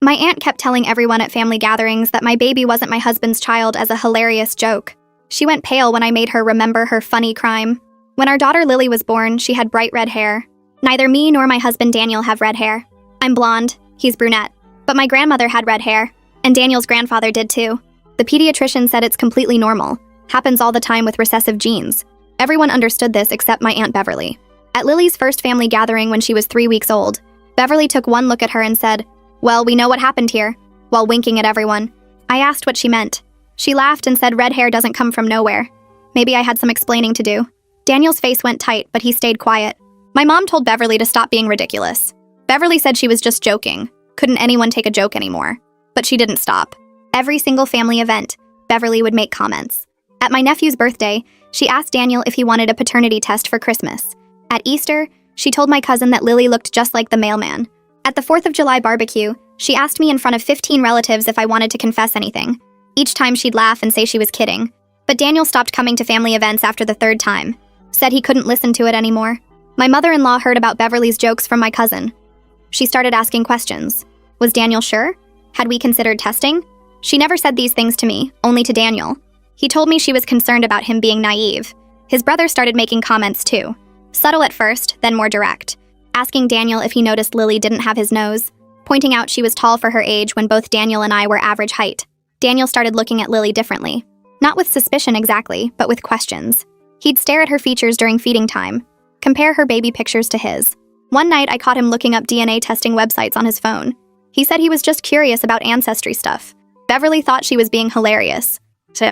My aunt kept telling everyone at family gatherings that my baby wasn't my husband's child as a hilarious joke. She went pale when I made her remember her funny crime. When our daughter Lily was born, she had bright red hair. Neither me nor my husband Daniel have red hair. I'm blonde, he's brunette. But my grandmother had red hair, and Daniel's grandfather did too. The pediatrician said it's completely normal. Happens all the time with recessive genes. Everyone understood this except my Aunt Beverly. At Lily's first family gathering when she was 3 weeks old, Beverly took one look at her and said, "Well, we know what happened here," while winking at everyone. I asked what she meant. She laughed and said red hair doesn't come from nowhere. Maybe I had some explaining to do. Daniel's face went tight, but he stayed quiet. My mom told Beverly to stop being ridiculous. Beverly said she was just joking. Couldn't anyone take a joke anymore? But she didn't stop. Every single family event, Beverly would make comments. At my nephew's birthday, she asked Daniel if he wanted a paternity test for Christmas. At Easter, she told my cousin that Lily looked just like the mailman. At the 4th of July barbecue, she asked me in front of 15 relatives if I wanted to confess anything. Each time she'd laugh and say she was kidding. But Daniel stopped coming to family events after the 3rd time. Said he couldn't listen to it anymore. My mother-in-law heard about Beverly's jokes from my cousin. She started asking questions. Was Daniel sure? Had we considered testing? She never said these things to me, only to Daniel. He told me she was concerned about him being naive. His brother started making comments too. Subtle at first, then more direct. Asking Daniel if he noticed Lily didn't have his nose, pointing out she was tall for her age when both Daniel and I were average height. Daniel started looking at Lily differently. Not with suspicion exactly, but with questions. He'd stare at her features during feeding time, compare her baby pictures to his. One night I caught him looking up DNA testing websites on his phone. He said he was just curious about ancestry stuff. Beverly thought she was being hilarious.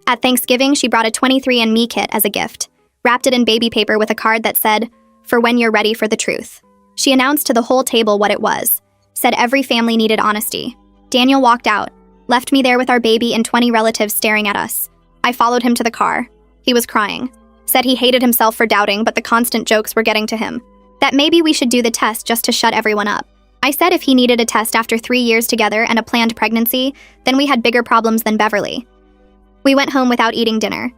At Thanksgiving, she brought a 23andMe kit as a gift, wrapped it in baby paper with a card that said, "For when you're ready for the truth." She announced to the whole table what it was, said every family needed honesty. Daniel walked out, left me there with our baby and 20 relatives staring at us. I followed him to the car. He was crying. Said he hated himself for doubting, but the constant jokes were getting to him. That maybe we should do the test just to shut everyone up. I said if he needed a test after 3 years together and a planned pregnancy, then we had bigger problems than Beverly. We went home without eating dinner.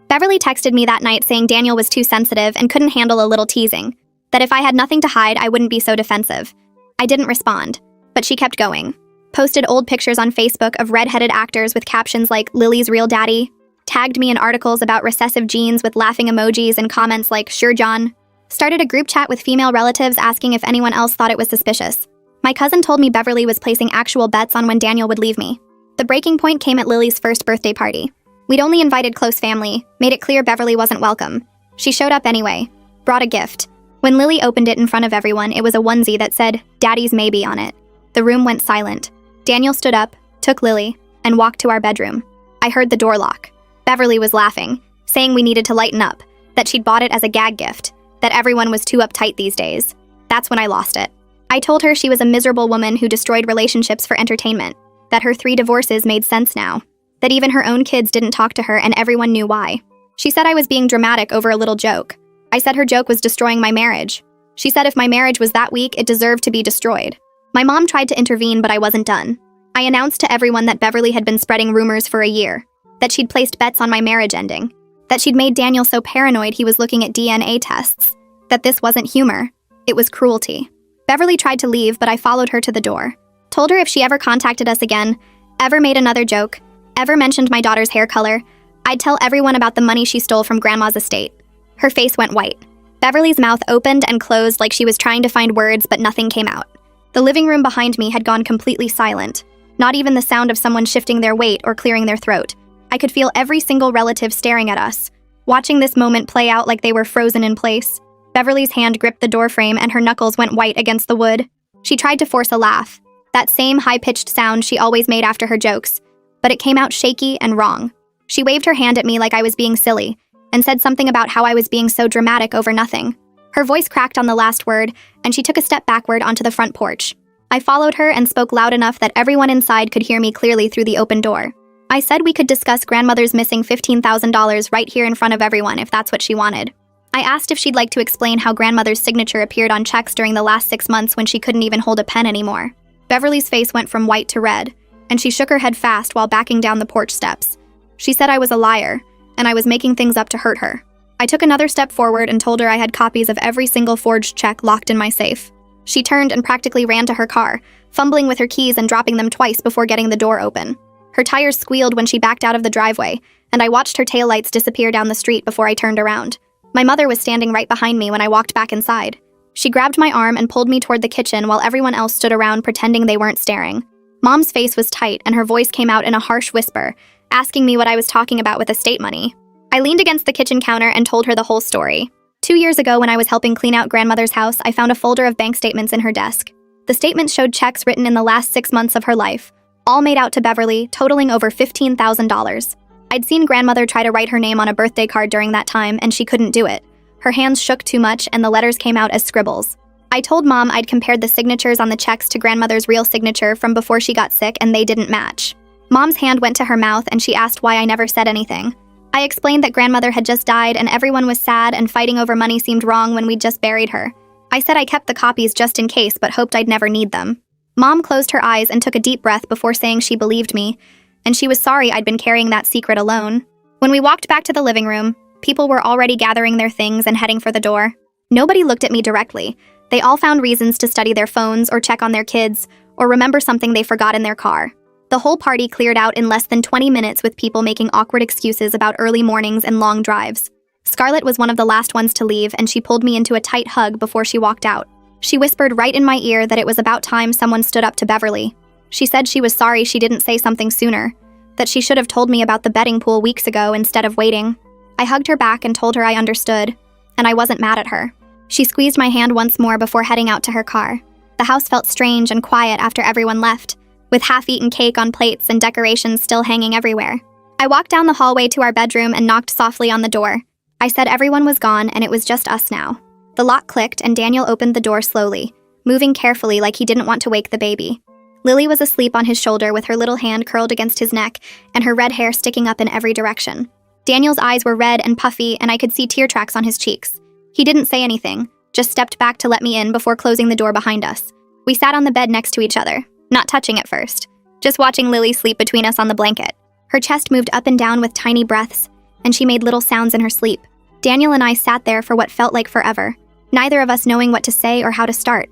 Beverly texted me that night saying Daniel was too sensitive and couldn't handle a little teasing. That if I had nothing to hide, I wouldn't be so defensive. I didn't respond, but she kept going. Posted old pictures on Facebook of red-headed actors with captions like "Lily's real daddy." Tagged me in articles about recessive genes with laughing emojis and comments like "Sure, John." Started a group chat with female relatives asking if anyone else thought it was suspicious. My cousin told me Beverly was placing actual bets on when Daniel would leave me. The breaking point came at Lily's first birthday party. We'd only invited close family, made it clear Beverly wasn't welcome. She showed up anyway, brought a gift. When Lily opened it in front of everyone, it was a onesie that said, "Daddy's maybe" on it. The room went silent. Daniel stood up, took Lily, and walked to our bedroom. I heard the door lock. Beverly was laughing, saying we needed to lighten up, that she'd bought it as a gag gift, that everyone was too uptight these days. That's when I lost it. I told her she was a miserable woman who destroyed relationships for entertainment, that her 3 divorces made sense now, that even her own kids didn't talk to her and everyone knew why. She said I was being dramatic over a little joke. I said her joke was destroying my marriage. She said if my marriage was that weak, it deserved to be destroyed. My mom tried to intervene, but I wasn't done. I announced to everyone that Beverly had been spreading rumors for a year, that she'd placed bets on my marriage ending, that she'd made Daniel so paranoid he was looking at DNA tests, that this wasn't humor, it was cruelty. Beverly tried to leave, but I followed her to the door. Told her if she ever contacted us again, ever made another joke, ever mentioned my daughter's hair color, I'd tell everyone about the money she stole from Grandma's estate. Her face went white. Beverly's mouth opened and closed like she was trying to find words, but nothing came out. The living room behind me had gone completely silent. Not even the sound of someone shifting their weight or clearing their throat. I could feel every single relative staring at us, watching this moment play out like they were frozen in place. Beverly's hand gripped the doorframe and her knuckles went white against the wood. She tried to force a laugh, that same high-pitched sound she always made after her jokes, but it came out shaky and wrong. She waved her hand at me like I was being silly, and said something about how I was being so dramatic over nothing. Her voice cracked on the last word, and she took a step backward onto the front porch. I followed her and spoke loud enough that everyone inside could hear me clearly through the open door. I said we could discuss grandmother's missing $15,000 right here in front of everyone if that's what she wanted. I asked if she'd like to explain how grandmother's signature appeared on checks during the last 6 months when she couldn't even hold a pen anymore. Beverly's face went from white to red, and she shook her head fast while backing down the porch steps. She said I was a liar, and I was making things up to hurt her. I took another step forward and told her I had copies of every single forged check locked in my safe. She turned and practically ran to her car, fumbling with her keys and dropping them twice before getting the door open. Her tires squealed when she backed out of the driveway, and I watched her taillights disappear down the street before I turned around. My mother was standing right behind me when I walked back inside. She grabbed my arm and pulled me toward the kitchen while everyone else stood around pretending they weren't staring. Mom's face was tight and her voice came out in a harsh whisper, asking me what I was talking about with estate money. I leaned against the kitchen counter and told her the whole story. 2 years ago, when I was helping clean out grandmother's house, I found a folder of bank statements in her desk. The statements showed checks written in the last 6 months of her life, all made out to Beverly, totaling over $15,000. I'd seen grandmother try to write her name on a birthday card during that time, and she couldn't do it. Her hands shook too much, and the letters came out as scribbles. I told Mom I'd compared the signatures on the checks to grandmother's real signature from before she got sick, and they didn't match. Mom's hand went to her mouth, and she asked why I never said anything. I explained that grandmother had just died and everyone was sad and fighting over money seemed wrong when we'd just buried her. I said I kept the copies just in case but hoped I'd never need them. Mom closed her eyes and took a deep breath before saying she believed me, and she was sorry I'd been carrying that secret alone. When we walked back to the living room, people were already gathering their things and heading for the door. Nobody looked at me directly. They all found reasons to study their phones or check on their kids or remember something they forgot in their car. The whole party cleared out in less than 20 minutes with people making awkward excuses about early mornings and long drives. Scarlett was one of the last ones to leave, and she pulled me into a tight hug before she walked out. She whispered right in my ear that it was about time someone stood up to Beverly. She said she was sorry she didn't say something sooner, that she should have told me about the betting pool weeks ago instead of waiting. I hugged her back and told her I understood, and I wasn't mad at her. She squeezed my hand once more before heading out to her car. The house felt strange and quiet after everyone left, with half-eaten cake on plates and decorations still hanging everywhere. I walked down the hallway to our bedroom and knocked softly on the door. I said everyone was gone and it was just us now. The lock clicked and Daniel opened the door slowly, moving carefully like he didn't want to wake the baby. Lily was asleep on his shoulder with her little hand curled against his neck and her red hair sticking up in every direction. Daniel's eyes were red and puffy and I could see tear tracks on his cheeks. He didn't say anything, just stepped back to let me in before closing the door behind us. We sat on the bed next to each other. Not touching at first, just watching Lily sleep between us on the blanket. Her chest moved up and down with tiny breaths, and she made little sounds in her sleep. Daniel and I sat there for what felt like forever, neither of us knowing what to say or how to start.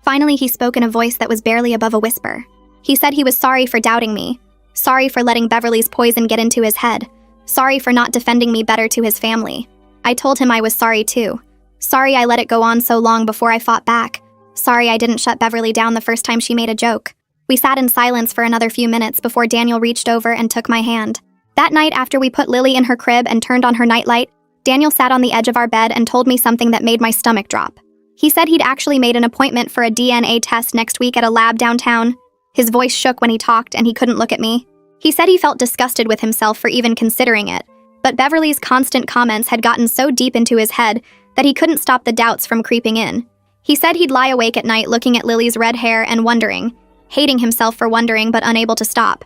Finally, he spoke in a voice that was barely above a whisper. He said he was sorry for doubting me, sorry for letting Beverly's poison get into his head, sorry for not defending me better to his family. I told him I was sorry too. Sorry I let it go on so long before I fought back. Sorry I didn't shut Beverly down the first time she made a joke. We sat in silence for another few minutes before Daniel reached over and took my hand. That night, after we put Lily in her crib and turned on her nightlight, Daniel sat on the edge of our bed and told me something that made my stomach drop. He said he'd actually made an appointment for a DNA test next week at a lab downtown. His voice shook when he talked and he couldn't look at me. He said he felt disgusted with himself for even considering it, but Beverly's constant comments had gotten so deep into his head that he couldn't stop the doubts from creeping in. He said he'd lie awake at night looking at Lily's red hair and wondering, hating himself for wondering but unable to stop.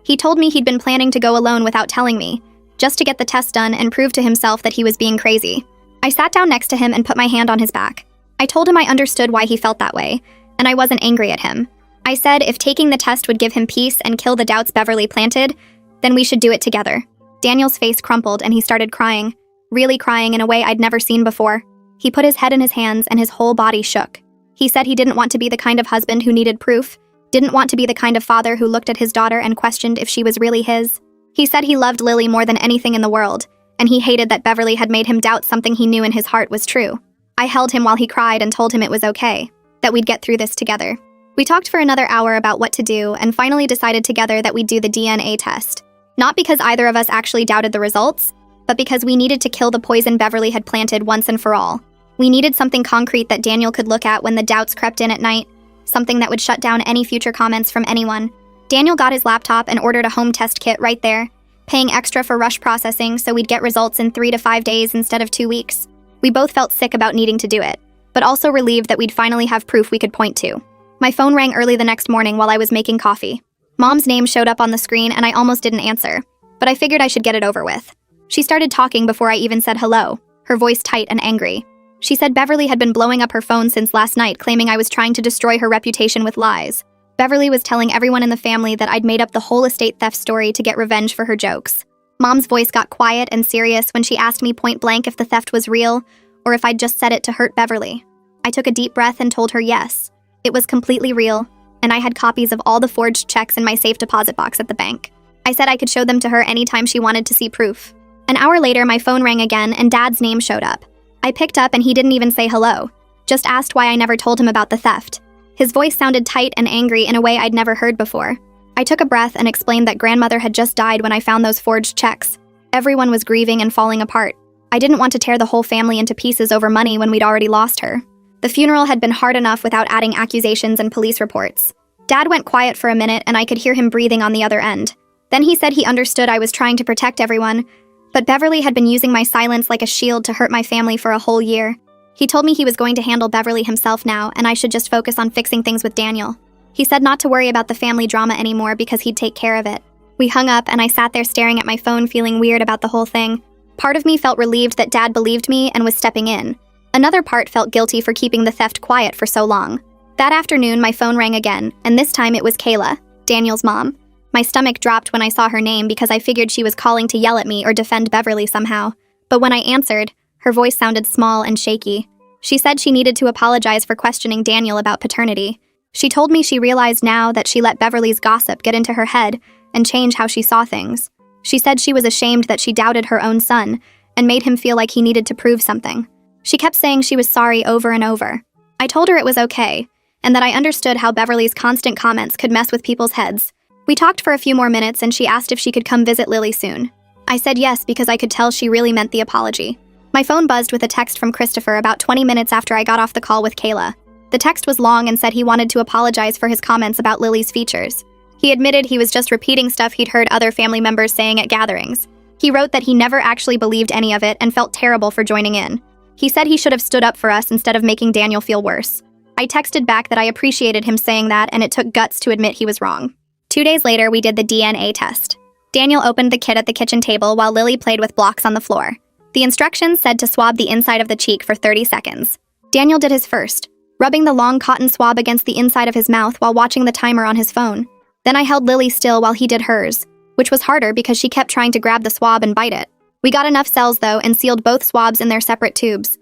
He told me he'd been planning to go alone without telling me, just to get the test done and prove to himself that he was being crazy. I sat down next to him and put my hand on his back. I told him I understood why he felt that way, and I wasn't angry at him. I said if taking the test would give him peace and kill the doubts Beverly planted, then we should do it together. Daniel's face crumpled and he started crying, really crying in a way I'd never seen before. He put his head in his hands and his whole body shook. He said he didn't want to be the kind of husband who needed proof, didn't want to be the kind of father who looked at his daughter and questioned if she was really his. He said he loved Lily more than anything in the world, and he hated that Beverly had made him doubt something he knew in his heart was true. I held him while he cried and told him it was okay, that we'd get through this together. We talked for another hour about what to do and finally decided together that we'd do the DNA test. Not because either of us actually doubted the results, but because we needed to kill the poison Beverly had planted once and for all. We needed something concrete that Daniel could look at when the doubts crept in at night, something that would shut down any future comments from anyone. Daniel got his laptop and ordered a home test kit right there, paying extra for rush processing so we'd get results in 3 to 5 days instead of 2 weeks. We both felt sick about needing to do it, but also relieved that we'd finally have proof we could point to. My phone rang early the next morning while I was making coffee. Mom's name showed up on the screen and I almost didn't answer, but I figured I should get it over with. She started talking before I even said hello, her voice tight and angry. She said Beverly had been blowing up her phone since last night, claiming I was trying to destroy her reputation with lies. Beverly was telling everyone in the family that I'd made up the whole estate theft story to get revenge for her jokes. Mom's voice got quiet and serious when she asked me point blank if the theft was real, or if I'd just said it to hurt Beverly. I took a deep breath and told her yes. It was completely real, and I had copies of all the forged checks in my safe deposit box at the bank. I said I could show them to her anytime she wanted to see proof. An hour later, my phone rang again and Dad's name showed up. I picked up and he didn't even say hello, just asked why I never told him about the theft. His voice sounded tight and angry in a way I'd never heard before. I took a breath and explained that grandmother had just died when I found those forged checks. Everyone was grieving and falling apart. I didn't want to tear the whole family into pieces over money when we'd already lost her. The funeral had been hard enough without adding accusations and police reports. Dad went quiet for a minute and I could hear him breathing on the other end. Then he said he understood I was trying to protect everyone, but Beverly had been using my silence like a shield to hurt my family for a whole year. He told me he was going to handle Beverly himself now and I should just focus on fixing things with Daniel. He said not to worry about the family drama anymore because he'd take care of it. We hung up and I sat there staring at my phone feeling weird about the whole thing. Part of me felt relieved that Dad believed me and was stepping in. Another part felt guilty for keeping the theft quiet for so long. That afternoon, my phone rang again, and this time it was Kayla, Daniel's mom. My stomach dropped when I saw her name because I figured she was calling to yell at me or defend Beverly somehow. But when I answered, her voice sounded small and shaky. She said she needed to apologize for questioning Daniel about paternity. She told me she realized now that she let Beverly's gossip get into her head and change how she saw things. She said she was ashamed that she doubted her own son and made him feel like he needed to prove something. She kept saying she was sorry over and over. I told her it was okay, and that I understood how Beverly's constant comments could mess with people's heads. We talked for a few more minutes and she asked if she could come visit Lily soon. I said yes because I could tell she really meant the apology. My phone buzzed with a text from Christopher about 20 minutes after I got off the call with Kayla. The text was long and said he wanted to apologize for his comments about Lily's features. He admitted he was just repeating stuff he'd heard other family members saying at gatherings. He wrote that he never actually believed any of it and felt terrible for joining in. He said he should have stood up for us instead of making Daniel feel worse. I texted back that I appreciated him saying that and it took guts to admit he was wrong. 2 days later, we did the DNA test. Daniel opened the kit at the kitchen table while Lily played with blocks on the floor. The instructions said to swab the inside of the cheek for 30 seconds. Daniel did his first, rubbing the long cotton swab against the inside of his mouth while watching the timer on his phone. Then I held Lily still while he did hers, which was harder because she kept trying to grab the swab and bite it. We got enough cells, though, and sealed both swabs in their separate tubes.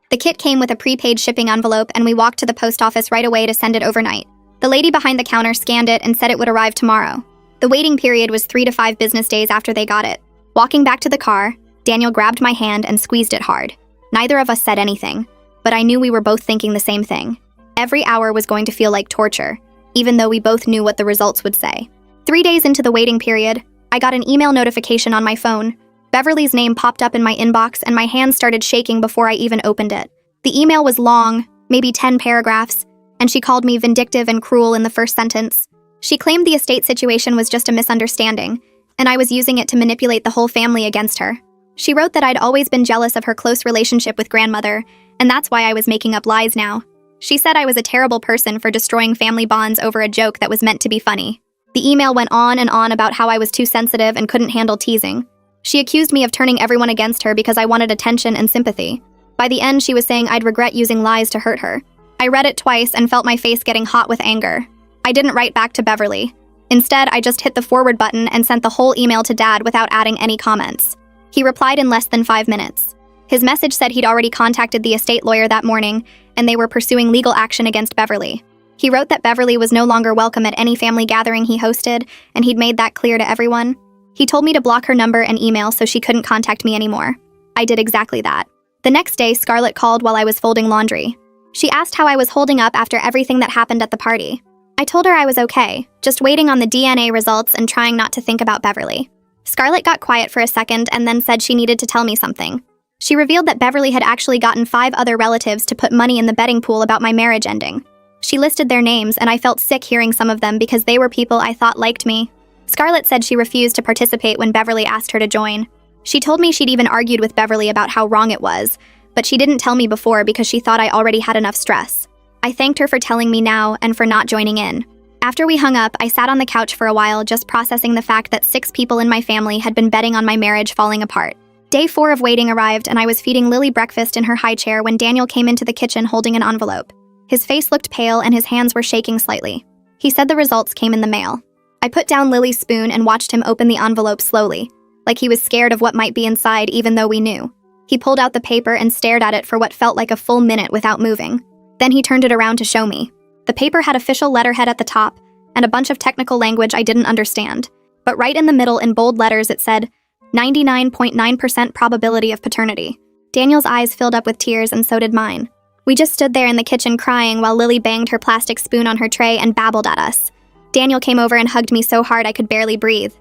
The kit came with a prepaid shipping envelope, and we walked to the post office right away to send it overnight. The lady behind the counter scanned it and said it would arrive tomorrow. The waiting period was 3 to 5 business days after they got it. Walking back to the car, Daniel grabbed my hand and squeezed it hard. Neither of us said anything, but I knew we were both thinking the same thing. Every hour was going to feel like torture, even though we both knew what the results would say. 3 days into the waiting period, I got an email notification on my phone. Beverly's name popped up in my inbox and my hands started shaking before I even opened it. The email was long, maybe 10 paragraphs, and she called me vindictive and cruel in the first sentence. She claimed the estate situation was just a misunderstanding, and I was using it to manipulate the whole family against her. She wrote that I'd always been jealous of her close relationship with grandmother, and that's why I was making up lies now. She said I was a terrible person for destroying family bonds over a joke that was meant to be funny. The email went on and on about how I was too sensitive and couldn't handle teasing. She accused me of turning everyone against her because I wanted attention and sympathy. By the end, she was saying I'd regret using lies to hurt her. I read it twice and felt my face getting hot with anger. I didn't write back to Beverly. Instead, I just hit the forward button and sent the whole email to Dad without adding any comments. He replied in less than 5 minutes. His message said he'd already contacted the estate lawyer that morning, and they were pursuing legal action against Beverly. He wrote that Beverly was no longer welcome at any family gathering he hosted, and he'd made that clear to everyone. He told me to block her number and email so she couldn't contact me anymore. I did exactly that. The next day, Scarlett called while I was folding laundry. She asked how I was holding up after everything that happened at the party. I told her I was okay, just waiting on the DNA results and trying not to think about Beverly. Scarlett got quiet for a second and then said she needed to tell me something. She revealed that Beverly had actually gotten 5 other relatives to put money in the betting pool about my marriage ending. She listed their names, and I felt sick hearing some of them because they were people I thought liked me. Scarlett said she refused to participate when Beverly asked her to join. She told me she'd even argued with Beverly about how wrong it was, but she didn't tell me before because she thought I already had enough stress. I thanked her for telling me now and for not joining in. After we hung up, I sat on the couch for a while just processing the fact that 6 people in my family had been betting on my marriage falling apart. Day 4 of waiting arrived and I was feeding Lily breakfast in her high chair when Daniel came into the kitchen holding an envelope. His face looked pale and his hands were shaking slightly. He said the results came in the mail. I put down Lily's spoon and watched him open the envelope slowly, like he was scared of what might be inside even though we knew. He pulled out the paper and stared at it for what felt like a full minute without moving. Then he turned it around to show me. The paper had official letterhead at the top and a bunch of technical language I didn't understand. But right in the middle in bold letters it said, 99.9% probability of paternity. Daniel's eyes filled up with tears and so did mine. We just stood there in the kitchen crying while Lily banged her plastic spoon on her tray and babbled at us. Daniel came over and hugged me so hard I could barely breathe.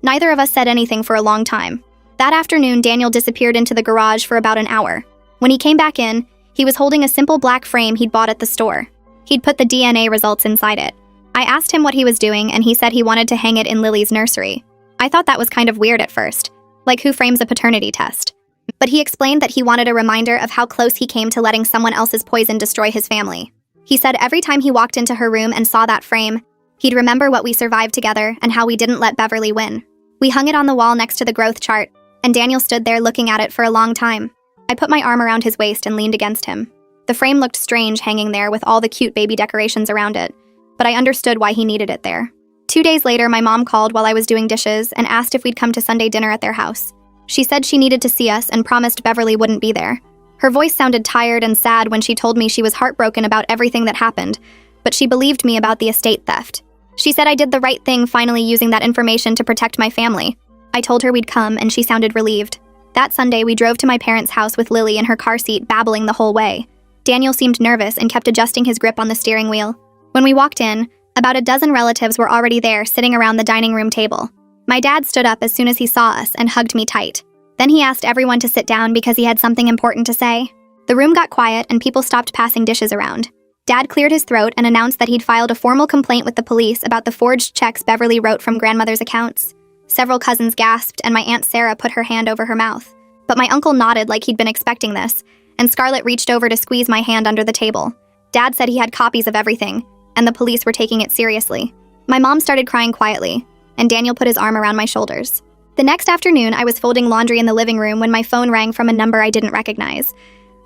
Neither of us said anything for a long time. That afternoon, Daniel disappeared into the garage for about an hour. When he came back in, he was holding a simple black frame he'd bought at the store. He'd put the DNA results inside it. I asked him what he was doing, and he said he wanted to hang it in Lily's nursery. I thought that was kind of weird at first, like who frames a paternity test? But he explained that he wanted a reminder of how close he came to letting someone else's poison destroy his family. He said every time he walked into her room and saw that frame, he'd remember what we survived together and how we didn't let Beverly win. We hung it on the wall next to the growth chart, and Daniel stood there looking at it for a long time. I put my arm around his waist and leaned against him. The frame looked strange hanging there with all the cute baby decorations around it, but I understood why he needed it there. 2 days later, my mom called while I was doing dishes and asked if we'd come to Sunday dinner at their house. She said she needed to see us and promised Beverly wouldn't be there. Her voice sounded tired and sad when she told me she was heartbroken about everything that happened, but she believed me about the estate theft. She said I did the right thing finally using that information to protect my family. I told her we'd come and she sounded relieved. That Sunday, we drove to my parents' house with Lily in her car seat babbling the whole way. Daniel seemed nervous and kept adjusting his grip on the steering wheel. When we walked in, about a dozen relatives were already there sitting around the dining room table. My dad stood up as soon as he saw us and hugged me tight. Then he asked everyone to sit down because he had something important to say. The room got quiet and people stopped passing dishes around. Dad cleared his throat and announced that he'd filed a formal complaint with the police about the forged checks Beverly wrote from grandmother's accounts. Several cousins gasped and my Aunt Sarah put her hand over her mouth. But my uncle nodded like he'd been expecting this, and Scarlett reached over to squeeze my hand under the table. Dad said he had copies of everything, and the police were taking it seriously. My mom started crying quietly, and Daniel put his arm around my shoulders. The next afternoon, I was folding laundry in the living room when my phone rang from a number I didn't recognize.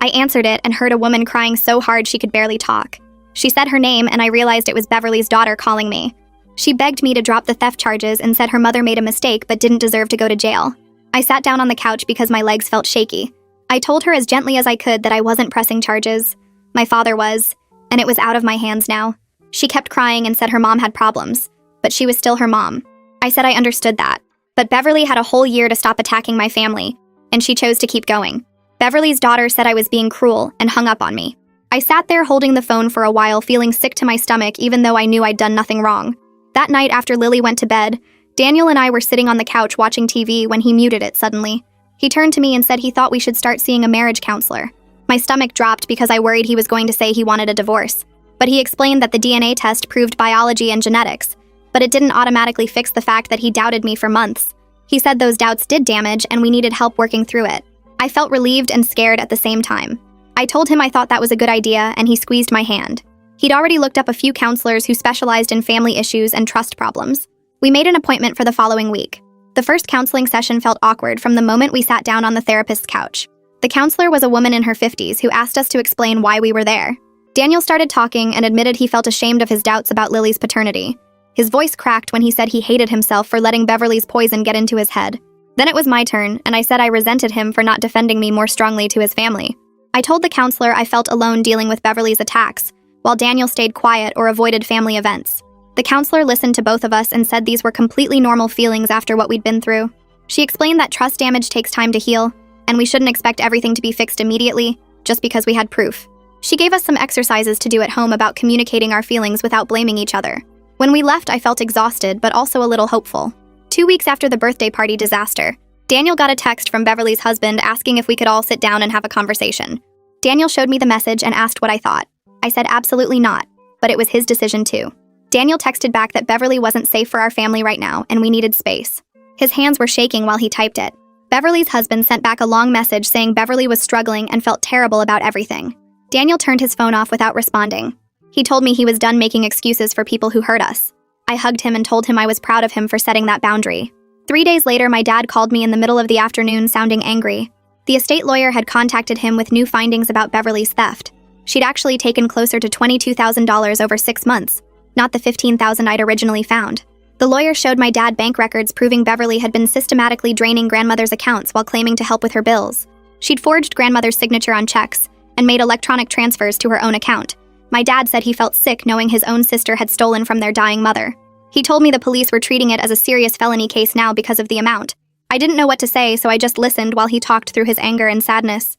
I answered it and heard a woman crying so hard she could barely talk. She said her name, and I realized it was Beverly's daughter calling me. She begged me to drop the theft charges and said her mother made a mistake but didn't deserve to go to jail. I sat down on the couch because my legs felt shaky. I told her as gently as I could that I wasn't pressing charges. My father was, and it was out of my hands now. She kept crying and said her mom had problems, but she was still her mom. I said I understood that. But Beverly had a whole year to stop attacking my family, and she chose to keep going. Beverly's daughter said I was being cruel and hung up on me. I sat there holding the phone for a while, feeling sick to my stomach even though I knew I'd done nothing wrong. That night after Lily went to bed, Daniel and I were sitting on the couch watching TV when he muted it suddenly. He turned to me and said he thought we should start seeing a marriage counselor. My stomach dropped because I worried he was going to say he wanted a divorce. But he explained that the DNA test proved biology and genetics, but it didn't automatically fix the fact that he doubted me for months. He said those doubts did damage and we needed help working through it. I felt relieved and scared at the same time. I told him I thought that was a good idea and he squeezed my hand. He'd already looked up a few counselors who specialized in family issues and trust problems. We made an appointment for the following week. The first counseling session felt awkward from the moment we sat down on the therapist's couch. The counselor was a woman in her 50s who asked us to explain why we were there. Daniel started talking and admitted he felt ashamed of his doubts about Lily's paternity. His voice cracked when he said he hated himself for letting Beverly's poison get into his head. Then it was my turn, and I said I resented him for not defending me more strongly to his family. I told the counselor I felt alone dealing with Beverly's attacks, while Daniel stayed quiet or avoided family events. The counselor listened to both of us and said these were completely normal feelings after what we'd been through. She explained that trust damage takes time to heal, and we shouldn't expect everything to be fixed immediately, just because we had proof. She gave us some exercises to do at home about communicating our feelings without blaming each other. When we left, I felt exhausted, but also a little hopeful. 2 weeks after the birthday party disaster, Daniel got a text from Beverly's husband asking if we could all sit down and have a conversation. Daniel showed me the message and asked what I thought. I said absolutely not, but it was his decision too. Daniel texted back that Beverly wasn't safe for our family right now and we needed space. His hands were shaking while he typed it. Beverly's husband sent back a long message saying Beverly was struggling and felt terrible about everything. Daniel turned his phone off without responding. He told me he was done making excuses for people who hurt us. I hugged him and told him I was proud of him for setting that boundary. 3 days later, my dad called me in the middle of the afternoon sounding angry. The estate lawyer had contacted him with new findings about Beverly's theft. She'd actually taken closer to $22,000 over 6 months, not the $15,000 I'd originally found. The lawyer showed my dad bank records proving Beverly had been systematically draining grandmother's accounts while claiming to help with her bills. She'd forged grandmother's signature on checks and made electronic transfers to her own account. My dad said he felt sick knowing his own sister had stolen from their dying mother. He told me the police were treating it as a serious felony case now because of the amount. I didn't know what to say, so I just listened while he talked through his anger and sadness.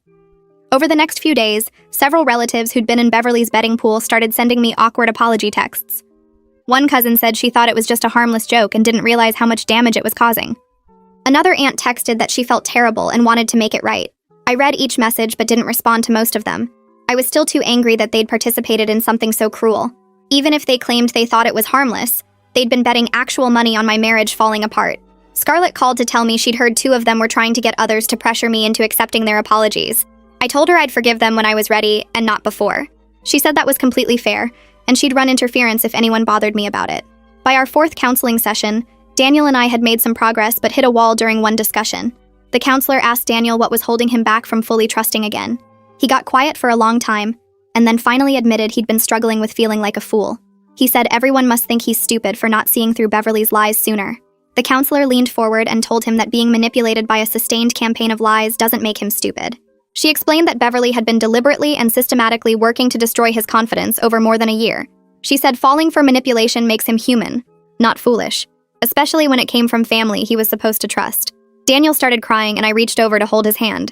Over the next few days, several relatives who'd been in Beverly's betting pool started sending me awkward apology texts. One cousin said she thought it was just a harmless joke and didn't realize how much damage it was causing. Another aunt texted that she felt terrible and wanted to make it right. I read each message but didn't respond to most of them. I was still too angry that they'd participated in something so cruel. Even if they claimed they thought it was harmless, they'd been betting actual money on my marriage falling apart. Scarlett called to tell me she'd heard 2 of them were trying to get others to pressure me into accepting their apologies. I told her I'd forgive them when I was ready and not before. She said that was completely fair, and she'd run interference if anyone bothered me about it. By our 4th counseling session, Daniel and I had made some progress but hit a wall during one discussion. The counselor asked Daniel what was holding him back from fully trusting again. He got quiet for a long time, and then finally admitted he'd been struggling with feeling like a fool. He said everyone must think he's stupid for not seeing through Beverly's lies sooner. The counselor leaned forward and told him that being manipulated by a sustained campaign of lies doesn't make him stupid. She explained that Beverly had been deliberately and systematically working to destroy his confidence over more than a year. She said falling for manipulation makes him human, not foolish, especially when it came from family he was supposed to trust. Daniel started crying and I reached over to hold his hand.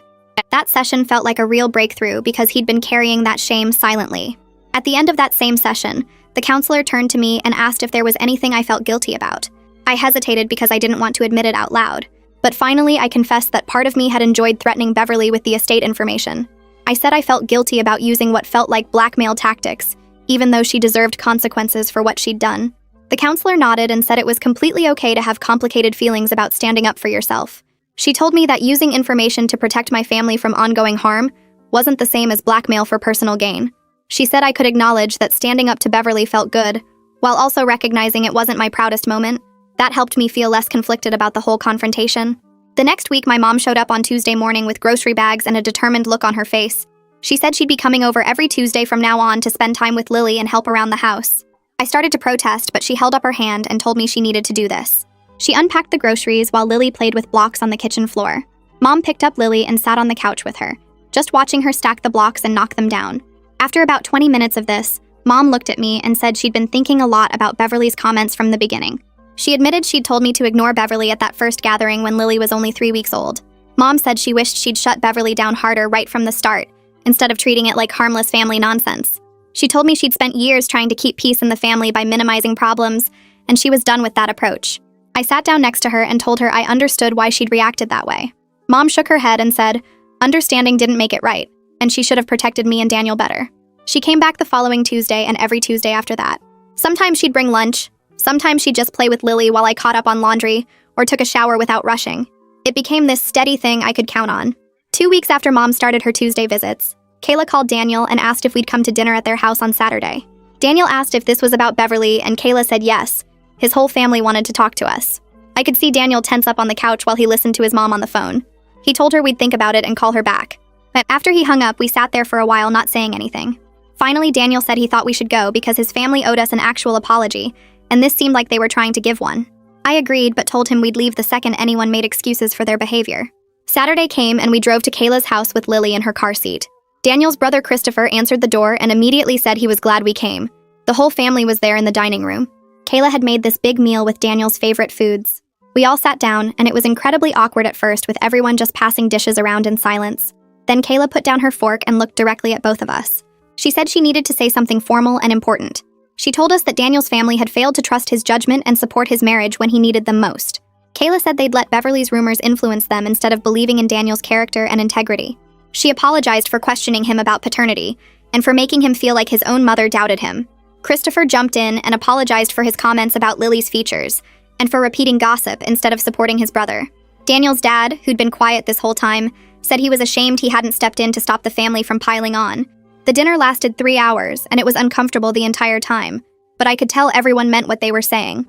That session felt like a real breakthrough because he'd been carrying that shame silently. At the end of that same session, the counselor turned to me and asked if there was anything I felt guilty about. I hesitated because I didn't want to admit it out loud. But finally, I confessed that part of me had enjoyed threatening Beverly with the estate information. I said I felt guilty about using what felt like blackmail tactics, even though she deserved consequences for what she'd done. The counselor nodded and said it was completely okay to have complicated feelings about standing up for yourself. She told me that using information to protect my family from ongoing harm wasn't the same as blackmail for personal gain. She said I could acknowledge that standing up to Beverly felt good, while also recognizing it wasn't my proudest moment. That helped me feel less conflicted about the whole confrontation. The next week, my mom showed up on Tuesday morning with grocery bags and a determined look on her face. She said she'd be coming over every Tuesday from now on to spend time with Lily and help around the house. I started to protest, but she held up her hand and told me she needed to do this. She unpacked the groceries while Lily played with blocks on the kitchen floor. Mom picked up Lily and sat on the couch with her, just watching her stack the blocks and knock them down. After about 20 minutes of this, Mom looked at me and said she'd been thinking a lot about Beverly's comments from the beginning. She admitted she'd told me to ignore Beverly at that first gathering when Lily was only 3 weeks old. Mom said she wished she'd shut Beverly down harder right from the start, instead of treating it like harmless family nonsense. She told me she'd spent years trying to keep peace in the family by minimizing problems, and she was done with that approach. I sat down next to her and told her I understood why she'd reacted that way. Mom shook her head and said, understanding didn't make it right, and she should have protected me and Daniel better. She came back the following Tuesday and every Tuesday after that. Sometimes she'd bring lunch, sometimes she'd just play with Lily while I caught up on laundry or took a shower without rushing. It became this steady thing I could count on. 2 weeks after Mom started her Tuesday visits, Kayla called Daniel and asked if we'd come to dinner at their house on Saturday. Daniel asked if this was about Beverly, and Kayla said yes. His whole family wanted to talk to us. I could see Daniel tense up on the couch while he listened to his mom on the phone. He told her we'd think about it and call her back. But after he hung up, we sat there for a while not saying anything. Finally, Daniel said he thought we should go because his family owed us an actual apology, and this seemed like they were trying to give one. I agreed, but told him we'd leave the second anyone made excuses for their behavior. Saturday came and we drove to Kayla's house with Lily in her car seat. Daniel's brother Christopher answered the door and immediately said he was glad we came. The whole family was there in the dining room. Kayla had made this big meal with Daniel's favorite foods. We all sat down, and it was incredibly awkward at first with everyone just passing dishes around in silence. Then Kayla put down her fork and looked directly at both of us. She said she needed to say something formal and important. She told us that Daniel's family had failed to trust his judgment and support his marriage when he needed them most. Kayla said they'd let Beverly's rumors influence them instead of believing in Daniel's character and integrity. She apologized for questioning him about paternity, and for making him feel like his own mother doubted him. Christopher jumped in and apologized for his comments about Lily's features, and for repeating gossip instead of supporting his brother. Daniel's dad, who'd been quiet this whole time, said he was ashamed he hadn't stepped in to stop the family from piling on. The dinner lasted 3 hours, and it was uncomfortable the entire time, but I could tell everyone meant what they were saying.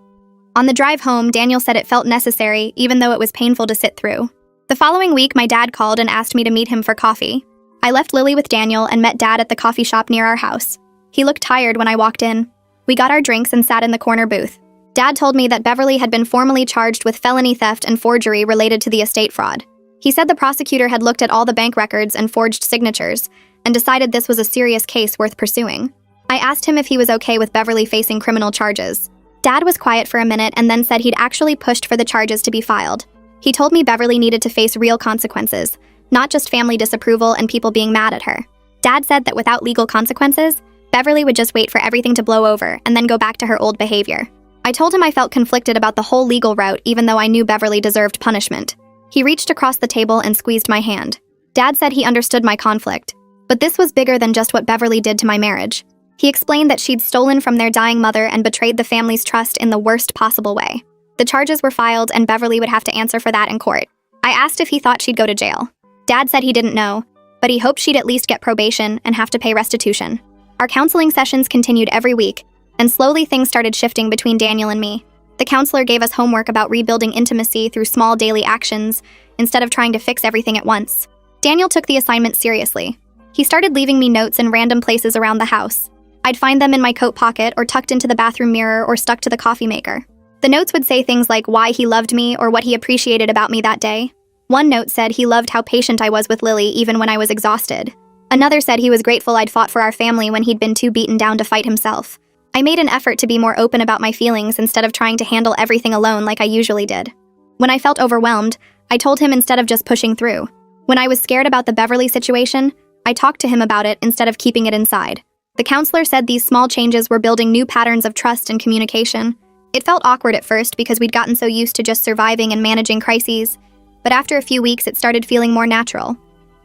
On the drive home, Daniel said it felt necessary, even though it was painful to sit through. The following week, my dad called and asked me to meet him for coffee. I left Lily with Daniel and met Dad at the coffee shop near our house. He looked tired when I walked in. We got our drinks and sat in the corner booth. Dad told me that Beverly had been formally charged with felony theft and forgery related to the estate fraud. He said the prosecutor had looked at all the bank records and forged signatures, and decided this was a serious case worth pursuing. I asked him if he was okay with Beverly facing criminal charges. Dad was quiet for a minute and then said he'd actually pushed for the charges to be filed. He told me Beverly needed to face real consequences, not just family disapproval and people being mad at her. Dad said that without legal consequences, Beverly would just wait for everything to blow over and then go back to her old behavior. I told him I felt conflicted about the whole legal route even though I knew Beverly deserved punishment. He reached across the table and squeezed my hand. Dad said he understood my conflict, but this was bigger than just what Beverly did to my marriage. He explained that she'd stolen from their dying mother and betrayed the family's trust in the worst possible way. The charges were filed and Beverly would have to answer for that in court. I asked if he thought she'd go to jail. Dad said he didn't know, but he hoped she'd at least get probation and have to pay restitution. Our counseling sessions continued every week, and slowly things started shifting between Daniel and me. The counselor gave us homework about rebuilding intimacy through small daily actions instead of trying to fix everything at once. Daniel took the assignment seriously. He started leaving me notes in random places around the house. I'd find them in my coat pocket or tucked into the bathroom mirror or stuck to the coffee maker. The notes would say things like why he loved me or what he appreciated about me that day. One note said he loved how patient I was with Lily even when I was exhausted. Another said he was grateful I'd fought for our family when he'd been too beaten down to fight himself. I made an effort to be more open about my feelings instead of trying to handle everything alone like I usually did. When I felt overwhelmed, I told him instead of just pushing through. When I was scared about the Beverly situation, I talked to him about it instead of keeping it inside. The counselor said these small changes were building new patterns of trust and communication. It felt awkward at first because we'd gotten so used to just surviving and managing crises, but after a few weeks it started feeling more natural.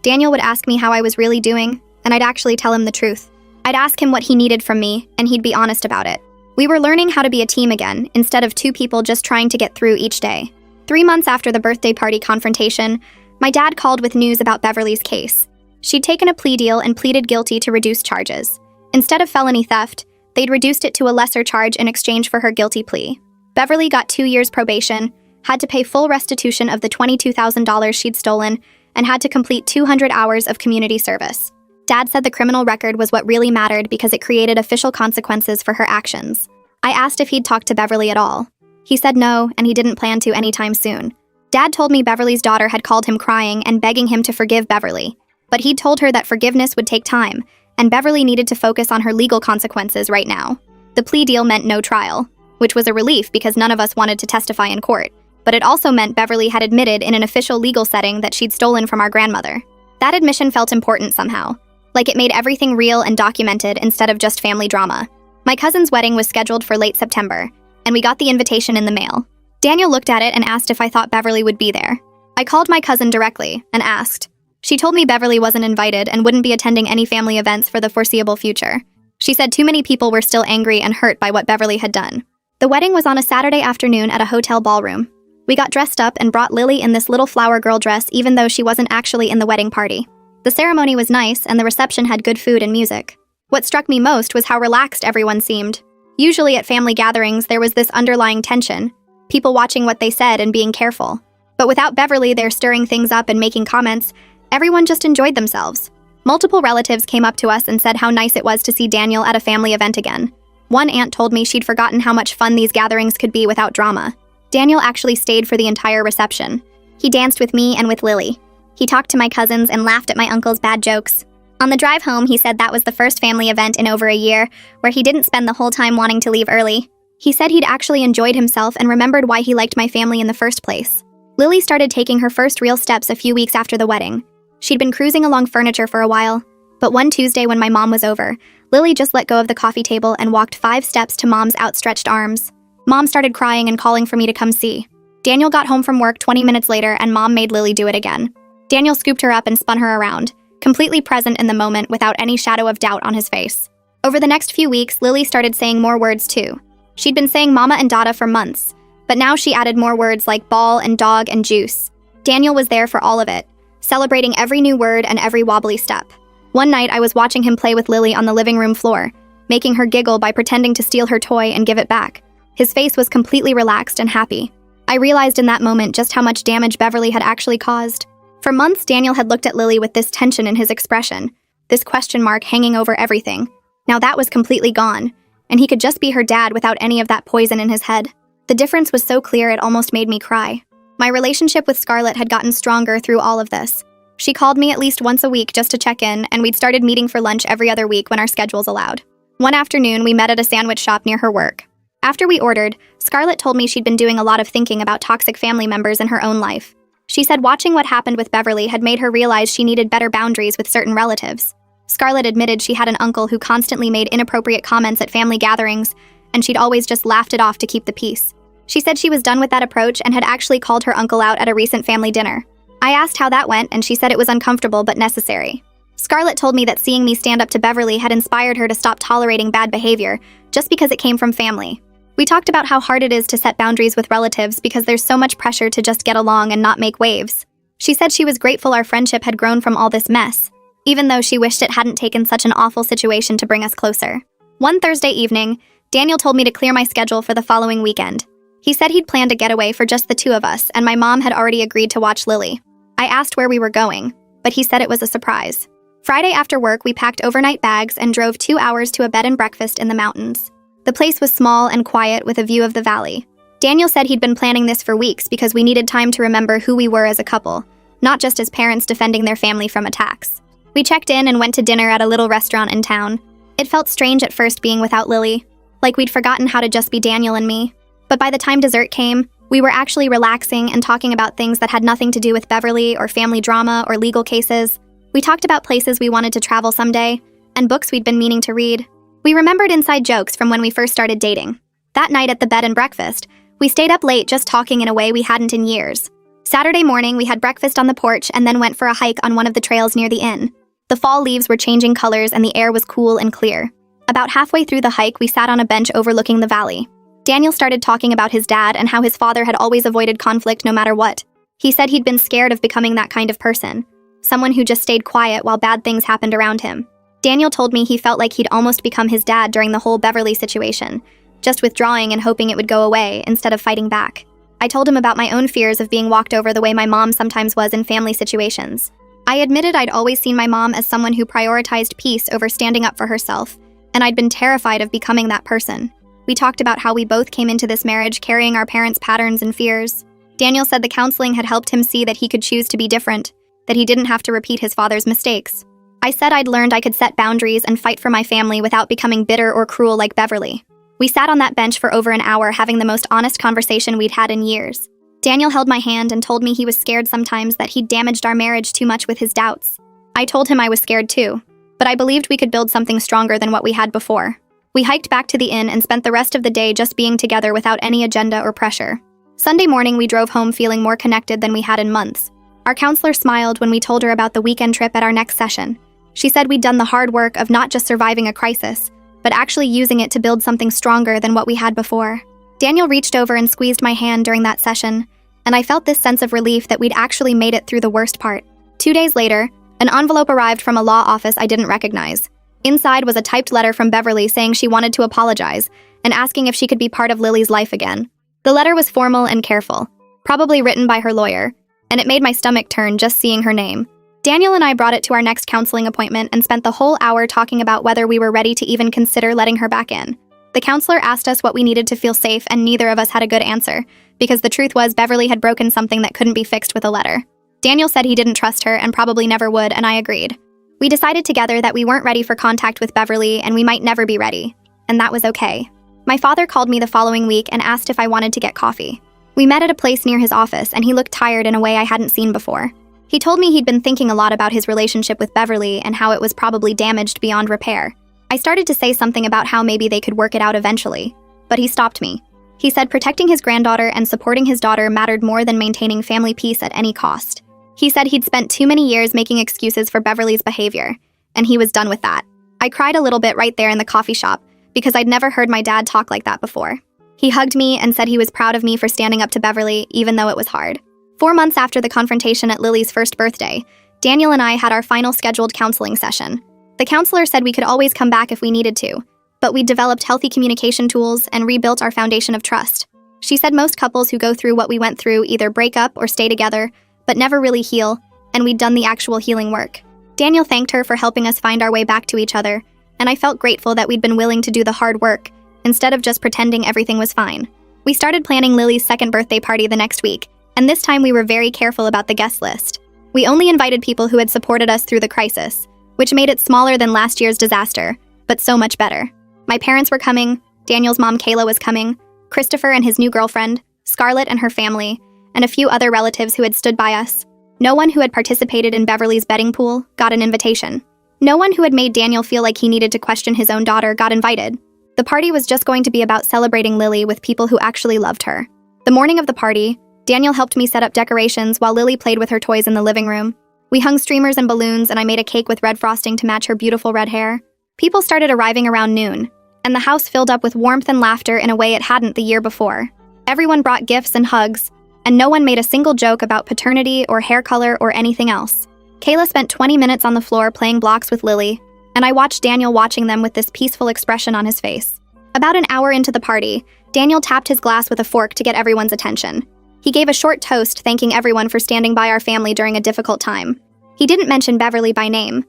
Daniel would ask me how I was really doing, and I'd actually tell him the truth. I'd ask him what he needed from me, and he'd be honest about it. We were learning how to be a team again, instead of two people just trying to get through each day. 3 months after the birthday party confrontation, my dad called with news about Beverly's case. She'd taken a plea deal and pleaded guilty to reduced charges. Instead of felony theft, they'd reduced it to a lesser charge in exchange for her guilty plea. Beverly got 2 years probation, had to pay full restitution of the $22,000 she'd stolen, and had to complete 200 hours of community service. Dad said the criminal record was what really mattered because it created official consequences for her actions. I asked if he'd talked to Beverly at all. He said no, and he didn't plan to anytime soon. Dad told me Beverly's daughter had called him crying and begging him to forgive Beverly, but he'd told her that forgiveness would take time, and Beverly needed to focus on her legal consequences right now. The plea deal meant no trial, which was a relief because none of us wanted to testify in court, but it also meant Beverly had admitted in an official legal setting that she'd stolen from our grandmother. That admission felt important somehow, like it made everything real and documented instead of just family drama. My cousin's wedding was scheduled for late September, and we got the invitation in the mail. Daniel looked at it and asked if I thought Beverly would be there. I called my cousin directly and asked. She told me Beverly wasn't invited and wouldn't be attending any family events for the foreseeable future. She said too many people were still angry and hurt by what Beverly had done. The wedding was on a Saturday afternoon at a hotel ballroom. We got dressed up and brought Lily in this little flower girl dress even though she wasn't actually in the wedding party. The ceremony was nice and the reception had good food and music. What struck me most was how relaxed everyone seemed. Usually at family gatherings there was this underlying tension, people watching what they said and being careful. But without Beverly there stirring things up and making comments, everyone just enjoyed themselves. Multiple relatives came up to us and said how nice it was to see Daniel at a family event again. One aunt told me she'd forgotten how much fun these gatherings could be without drama. Daniel actually stayed for the entire reception. He danced with me and with Lily. He talked to my cousins and laughed at my uncle's bad jokes. On the drive home, he said that was the first family event in over a year where he didn't spend the whole time wanting to leave early. He said he'd actually enjoyed himself and remembered why he liked my family in the first place. Lily started taking her first real steps a few weeks after the wedding. She'd been cruising along furniture for a while, but one Tuesday when my mom was over, Lily just let go of the coffee table and walked 5 steps to Mom's outstretched arms. Mom started crying and calling for me to come see. Daniel got home from work 20 minutes later and Mom made Lily do it again. Daniel scooped her up and spun her around, completely present in the moment without any shadow of doubt on his face. Over the next few weeks, Lily started saying more words too. She'd been saying mama and dada for months, but now she added more words like ball and dog and juice. Daniel was there for all of it, celebrating every new word and every wobbly step. One night, I was watching him play with Lily on the living room floor, making her giggle by pretending to steal her toy and give it back. His face was completely relaxed and happy. I realized in that moment just how much damage Beverly had actually caused. For months, Daniel had looked at Lily with this tension in his expression, this question mark hanging over everything. Now that was completely gone, and he could just be her dad without any of that poison in his head. The difference was so clear it almost made me cry. My relationship with Scarlett had gotten stronger through all of this. She called me at least once a week just to check in, and we'd started meeting for lunch every other week when our schedules allowed. One afternoon, we met at a sandwich shop near her work. After we ordered, Scarlett told me she'd been doing a lot of thinking about toxic family members in her own life. She said watching what happened with Beverly had made her realize she needed better boundaries with certain relatives. Scarlett admitted she had an uncle who constantly made inappropriate comments at family gatherings, and she'd always just laughed it off to keep the peace. She said she was done with that approach and had actually called her uncle out at a recent family dinner. I asked how that went, and she said it was uncomfortable but necessary. Scarlett told me that seeing me stand up to Beverly had inspired her to stop tolerating bad behavior just because it came from family. We talked about how hard it is to set boundaries with relatives because there's so much pressure to just get along and not make waves. She said she was grateful our friendship had grown from all this mess, even though she wished it hadn't taken such an awful situation to bring us closer. One Thursday evening, Daniel told me to clear my schedule for the following weekend. He said he'd planned a getaway for just the two of us, and my mom had already agreed to watch Lily. I asked where we were going, but he said it was a surprise. Friday after work, we packed overnight bags and drove 2 hours to a bed and breakfast in the mountains. The place was small and quiet with a view of the valley. Daniel said he'd been planning this for weeks because we needed time to remember who we were as a couple, not just as parents defending their family from attacks. We checked in and went to dinner at a little restaurant in town. It felt strange at first being without Lily, like we'd forgotten how to just be Daniel and me. But by the time dessert came, we were actually relaxing and talking about things that had nothing to do with Beverly or family drama or legal cases. We talked about places we wanted to travel someday and books we'd been meaning to read. We remembered inside jokes from when we first started dating. That night at the bed and breakfast, we stayed up late just talking in a way we hadn't in years. Saturday morning, we had breakfast on the porch and then went for a hike on one of the trails near the inn. The fall leaves were changing colors and the air was cool and clear. About halfway through the hike, we sat on a bench overlooking the valley. Daniel started talking about his dad and how his father had always avoided conflict no matter what. He said he'd been scared of becoming that kind of person, someone who just stayed quiet while bad things happened around him. Daniel told me he felt like he'd almost become his dad during the whole Beverly situation, just withdrawing and hoping it would go away instead of fighting back. I told him about my own fears of being walked over the way my mom sometimes was in family situations. I admitted I'd always seen my mom as someone who prioritized peace over standing up for herself, and I'd been terrified of becoming that person. We talked about how we both came into this marriage carrying our parents' patterns and fears. Daniel said the counseling had helped him see that he could choose to be different, that he didn't have to repeat his father's mistakes. I said I'd learned I could set boundaries and fight for my family without becoming bitter or cruel like Beverly. We sat on that bench for over an hour having the most honest conversation we'd had in years. Daniel held my hand and told me he was scared sometimes that he'd damaged our marriage too much with his doubts. I told him I was scared too, but I believed we could build something stronger than what we had before. We hiked back to the inn and spent the rest of the day just being together without any agenda or pressure. Sunday morning, we drove home feeling more connected than we had in months. Our counselor smiled when we told her about the weekend trip at our next session. She said we'd done the hard work of not just surviving a crisis, but actually using it to build something stronger than what we had before. Daniel reached over and squeezed my hand during that session, and I felt this sense of relief that we'd actually made it through the worst part. 2 days later, an envelope arrived from a law office I didn't recognize. Inside was a typed letter from Beverly saying she wanted to apologize and asking if she could be part of Lily's life again. The letter was formal and careful, probably written by her lawyer, and it made my stomach turn just seeing her name. Daniel and I brought it to our next counseling appointment and spent the whole hour talking about whether we were ready to even consider letting her back in. The counselor asked us what we needed to feel safe, and neither of us had a good answer, because the truth was Beverly had broken something that couldn't be fixed with a letter. Daniel said he didn't trust her and probably never would, and I agreed. We decided together that we weren't ready for contact with Beverly and we might never be ready, and that was okay. My father called me the following week and asked if I wanted to get coffee. We met at a place near his office and he looked tired in a way I hadn't seen before. He told me he'd been thinking a lot about his relationship with Beverly and how it was probably damaged beyond repair. I started to say something about how maybe they could work it out eventually, but he stopped me. He said protecting his granddaughter and supporting his daughter mattered more than maintaining family peace at any cost. He said he'd spent too many years making excuses for Beverly's behavior, and he was done with that. I cried a little bit right there in the coffee shop because I'd never heard my dad talk like that before. He hugged me and said he was proud of me for standing up to Beverly, even though it was hard. 4 months after the confrontation at Lily's first birthday, Daniel and I had our final scheduled counseling session. The counselor said we could always come back if we needed to, but we'd developed healthy communication tools and rebuilt our foundation of trust. She said most couples who go through what we went through either break up or stay together, but never really heal, and we'd done the actual healing work. Daniel thanked her for helping us find our way back to each other, and I felt grateful that we'd been willing to do the hard work, instead of just pretending everything was fine. We started planning Lily's second birthday party the next week, and this time we were very careful about the guest list. We only invited people who had supported us through the crisis, which made it smaller than last year's disaster, but so much better. My parents were coming, Daniel's mom Kayla was coming, Christopher and his new girlfriend, Scarlett and her family, and a few other relatives who had stood by us. No one who had participated in Beverly's betting pool got an invitation. No one who had made Daniel feel like he needed to question his own daughter got invited. The party was just going to be about celebrating Lily with people who actually loved her. The morning of the party, Daniel helped me set up decorations while Lily played with her toys in the living room. We hung streamers and balloons, and I made a cake with red frosting to match her beautiful red hair. People started arriving around noon, and the house filled up with warmth and laughter in a way it hadn't the year before. Everyone brought gifts and hugs, and no one made a single joke about paternity or hair color or anything else. Kayla spent 20 minutes on the floor playing blocks with Lily, and I watched Daniel watching them with this peaceful expression on his face. About an hour into the party, Daniel tapped his glass with a fork to get everyone's attention. He gave a short toast thanking everyone for standing by our family during a difficult time. He didn't mention Beverly by name,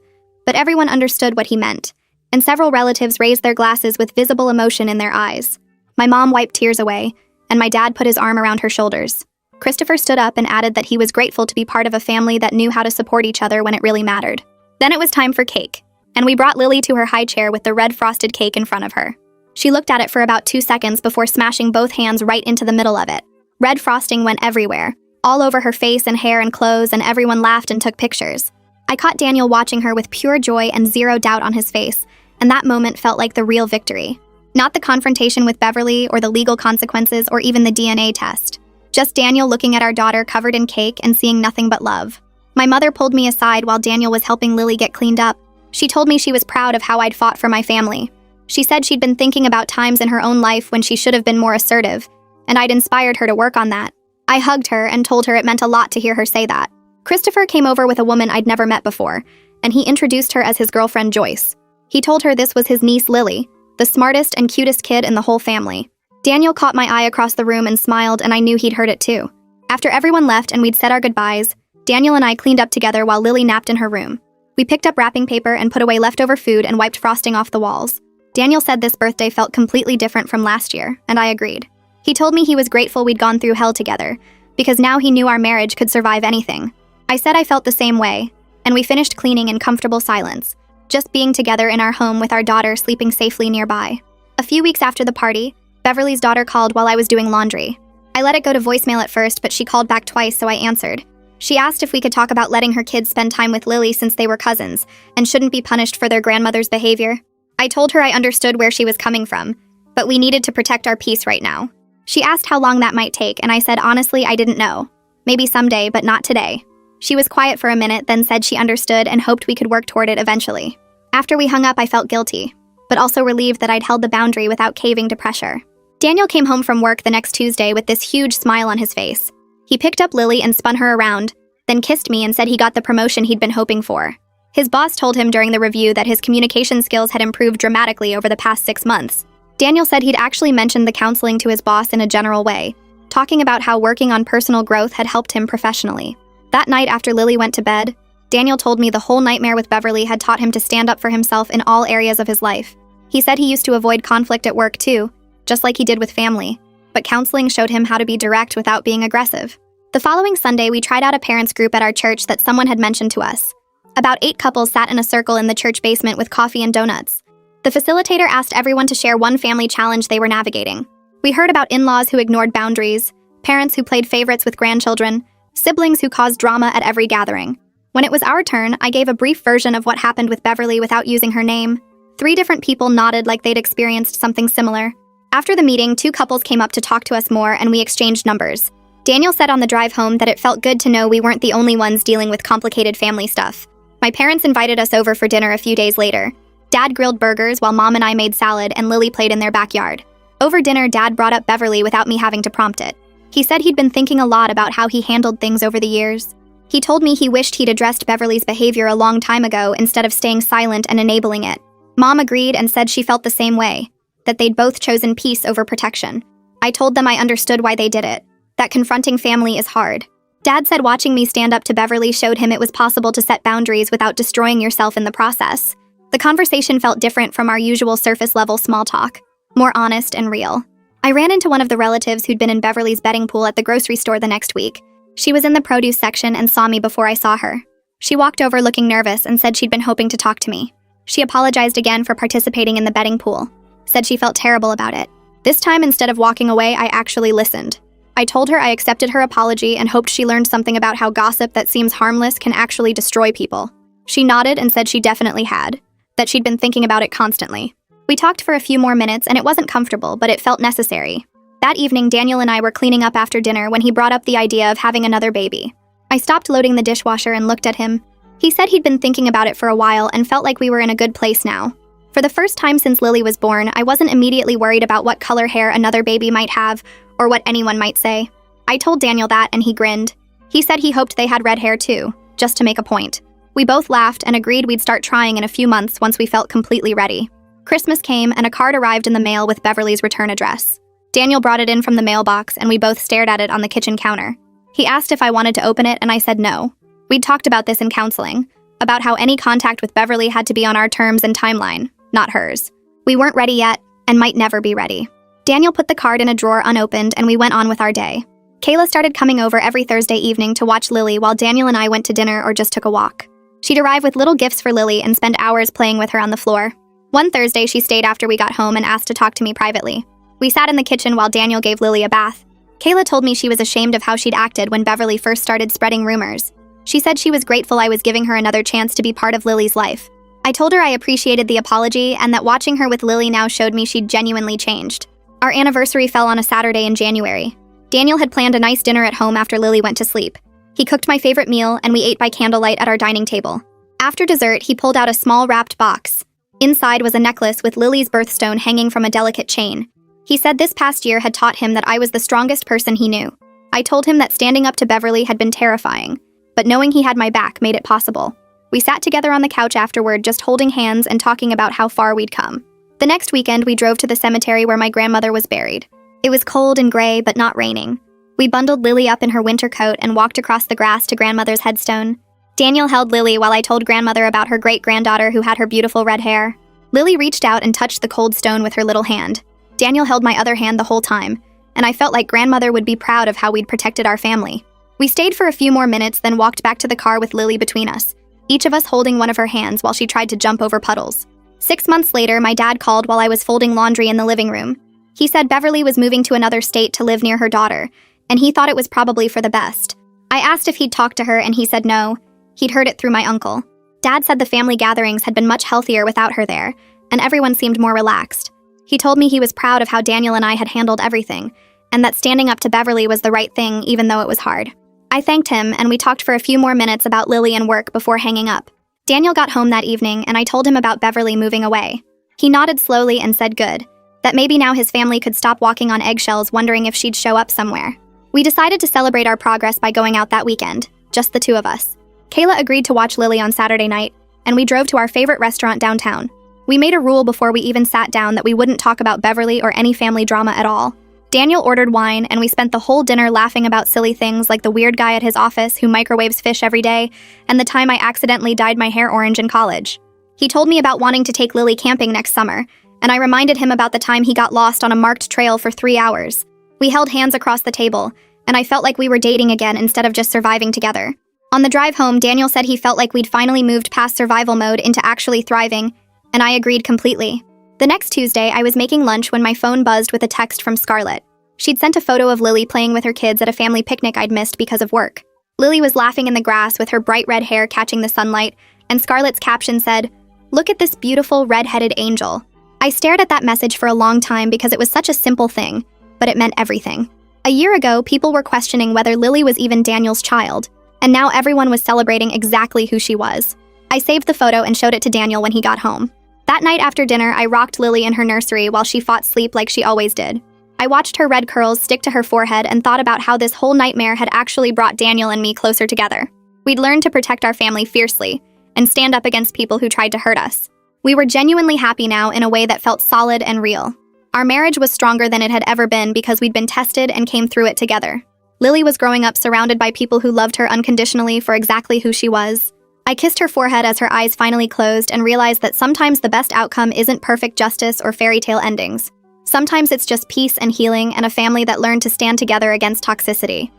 but everyone understood what he meant, and several relatives raised their glasses with visible emotion in their eyes. My mom wiped tears away, and my dad put his arm around her shoulders. Christopher stood up and added that he was grateful to be part of a family that knew how to support each other when it really mattered. Then it was time for cake, and we brought Lily to her high chair with the red frosted cake in front of her. She looked at it for about 2 seconds before smashing both hands right into the middle of it. Red frosting went everywhere, all over her face and hair and clothes, and everyone laughed and took pictures. I caught Daniel watching her with pure joy and zero doubt on his face, and that moment felt like the real victory. Not the confrontation with Beverly or the legal consequences or even the DNA test. Just Daniel looking at our daughter covered in cake and seeing nothing but love. My mother pulled me aside while Daniel was helping Lily get cleaned up. She told me she was proud of how I'd fought for my family. She said she'd been thinking about times in her own life when she should have been more assertive, and I'd inspired her to work on that. I hugged her and told her it meant a lot to hear her say that. Christopher came over with a woman I'd never met before, and he introduced her as his girlfriend Joyce. He told her this was his niece Lily, the smartest and cutest kid in the whole family. Daniel caught my eye across the room and smiled, and I knew he'd heard it too. After everyone left and we'd said our goodbyes, Daniel and I cleaned up together while Lily napped in her room. We picked up wrapping paper and put away leftover food and wiped frosting off the walls. Daniel said this birthday felt completely different from last year, and I agreed. He told me he was grateful we'd gone through hell together, because now he knew our marriage could survive anything. I said I felt the same way, and we finished cleaning in comfortable silence, just being together in our home with our daughter sleeping safely nearby. A few weeks after the party, Beverly's daughter called while I was doing laundry. I let it go to voicemail at first, but she called back twice, so I answered. She asked if we could talk about letting her kids spend time with Lily since they were cousins, and shouldn't be punished for their grandmother's behavior. I told her I understood where she was coming from, but we needed to protect our peace right now. She asked how long that might take, and I said honestly I didn't know. Maybe someday, but not today. She was quiet for a minute, then said she understood and hoped we could work toward it eventually. After we hung up, I felt guilty, but also relieved that I'd held the boundary without caving to pressure. Daniel came home from work the next Tuesday with this huge smile on his face. He picked up Lily and spun her around, then kissed me and said he got the promotion he'd been hoping for. His boss told him during the review that his communication skills had improved dramatically over the past 6 months. Daniel said he'd actually mentioned the counseling to his boss in a general way, talking about how working on personal growth had helped him professionally. That night after Lily went to bed, Daniel told me the whole nightmare with Beverly had taught him to stand up for himself in all areas of his life. He said he used to avoid conflict at work too, just like he did with family, but counseling showed him how to be direct without being aggressive. The following Sunday, we tried out a parents group at our church that someone had mentioned to us. About 8 couples sat in a circle in the church basement with coffee and donuts. The facilitator asked everyone to share one family challenge they were navigating. We heard about in-laws who ignored boundaries, parents who played favorites with grandchildren, siblings who caused drama at every gathering. When it was our turn, I gave a brief version of what happened with Beverly without using her name. 3 different people nodded like they'd experienced something similar. After the meeting, 2 couples came up to talk to us more and we exchanged numbers. Daniel said on the drive home that it felt good to know we weren't the only ones dealing with complicated family stuff. My parents invited us over for dinner a few days later. Dad grilled burgers while Mom and I made salad and Lily played in their backyard. Over dinner, Dad brought up Beverly without me having to prompt it. He said he'd been thinking a lot about how he handled things over the years. He told me he wished he'd addressed Beverly's behavior a long time ago instead of staying silent and enabling it. Mom agreed and said she felt the same way, that they'd both chosen peace over protection. I told them I understood why they did it, that confronting family is hard. Dad said watching me stand up to Beverly showed him it was possible to set boundaries without destroying yourself in the process. The conversation felt different from our usual surface-level small talk, more honest and real. I ran into one of the relatives who'd been in Beverly's betting pool at the grocery store the next week. She was in the produce section and saw me before I saw her. She walked over looking nervous and said she'd been hoping to talk to me. She apologized again for participating in the betting pool. said she felt terrible about it. This time, instead of walking away, I actually listened. I told her I accepted her apology and hoped she learned something about how gossip that seems harmless can actually destroy people. She nodded and said she definitely had, that she'd been thinking about it constantly. We talked for a few more minutes and it wasn't comfortable, but it felt necessary. That evening, Daniel and I were cleaning up after dinner when he brought up the idea of having another baby. I stopped loading the dishwasher and looked at him. He said he'd been thinking about it for a while and felt like we were in a good place now. For the first time since Lily was born, I wasn't immediately worried about what color hair another baby might have or what anyone might say. I told Daniel that and he grinned. He said he hoped they had red hair too, just to make a point. We both laughed and agreed we'd start trying in a few months once we felt completely ready. Christmas came and a card arrived in the mail with Beverly's return address. Daniel brought it in from the mailbox and we both stared at it on the kitchen counter. He asked if I wanted to open it and I said no. We'd talked about this in counseling, about how any contact with Beverly had to be on our terms and timeline, not hers. We weren't ready yet and might never be ready. Daniel put the card in a drawer unopened and we went on with our day. Kayla started coming over every Thursday evening to watch Lily while Daniel and I went to dinner or just took a walk. She'd arrive with little gifts for Lily and spend hours playing with her on the floor. One Thursday, she stayed after we got home and asked to talk to me privately. We sat in the kitchen while Daniel gave Lily a bath. Kayla told me she was ashamed of how she'd acted when Beverly first started spreading rumors. She said she was grateful I was giving her another chance to be part of Lily's life. I told her I appreciated the apology and that watching her with Lily now showed me she'd genuinely changed. Our anniversary fell on a Saturday in January. Daniel had planned a nice dinner at home after Lily went to sleep. He cooked my favorite meal and we ate by candlelight at our dining table. After dessert, he pulled out a small wrapped box. Inside was a necklace with Lily's birthstone hanging from a delicate chain. He said this past year had taught him that I was the strongest person he knew. I told him that standing up to Beverly had been terrifying, but knowing he had my back made it possible. We sat together on the couch afterward, just holding hands and talking about how far we'd come. The next weekend, we drove to the cemetery where my grandmother was buried. It was cold and gray, but not raining. We bundled Lily up in her winter coat and walked across the grass to grandmother's headstone. Daniel held Lily while I told grandmother about her great-granddaughter who had her beautiful red hair. Lily reached out and touched the cold stone with her little hand. Daniel held my other hand the whole time, and I felt like grandmother would be proud of how we'd protected our family. We stayed for a few more minutes, then walked back to the car with Lily between us, each of us holding one of her hands while she tried to jump over puddles. 6 months later, my dad called while I was folding laundry in the living room. He said Beverly was moving to another state to live near her daughter, and he thought it was probably for the best. I asked if he'd talked to her, and he said no. He'd heard it through my uncle. Dad said the family gatherings had been much healthier without her there, and everyone seemed more relaxed. He told me he was proud of how Daniel and I had handled everything, and that standing up to Beverly was the right thing even though it was hard. I thanked him, and we talked for a few more minutes about Lily and work before hanging up. Daniel got home that evening, and I told him about Beverly moving away. He nodded slowly and said good, that maybe now his family could stop walking on eggshells wondering if she'd show up somewhere. We decided to celebrate our progress by going out that weekend, just the two of us. Kayla agreed to watch Lily on Saturday night, and we drove to our favorite restaurant downtown. We made a rule before we even sat down that we wouldn't talk about Beverly or any family drama at all. Daniel ordered wine, and we spent the whole dinner laughing about silly things like the weird guy at his office who microwaves fish every day, and the time I accidentally dyed my hair orange in college. He told me about wanting to take Lily camping next summer, and I reminded him about the time he got lost on a marked trail for 3 hours. We held hands across the table, and I felt like we were dating again instead of just surviving together. On the drive home, Daniel said he felt like we'd finally moved past survival mode into actually thriving, and I agreed completely. The next Tuesday, I was making lunch when my phone buzzed with a text from Scarlett. She'd sent a photo of Lily playing with her kids at a family picnic I'd missed because of work. Lily was laughing in the grass with her bright red hair catching the sunlight, and Scarlett's caption said, "Look at this beautiful red-headed angel." I stared at that message for a long time because it was such a simple thing, but it meant everything. A year ago, people were questioning whether Lily was even Daniel's child, and now everyone was celebrating exactly who she was. I saved the photo and showed it to Daniel when he got home. That night after dinner, I rocked Lily in her nursery while she fought sleep like she always did. I watched her red curls stick to her forehead and thought about how this whole nightmare had actually brought Daniel and me closer together. We'd learned to protect our family fiercely and stand up against people who tried to hurt us. We were genuinely happy now in a way that felt solid and real. Our marriage was stronger than it had ever been because we'd been tested and came through it together. Lily was growing up surrounded by people who loved her unconditionally for exactly who she was. I kissed her forehead as her eyes finally closed and realized that sometimes the best outcome isn't perfect justice or fairy tale endings. Sometimes it's just peace and healing and a family that learned to stand together against toxicity.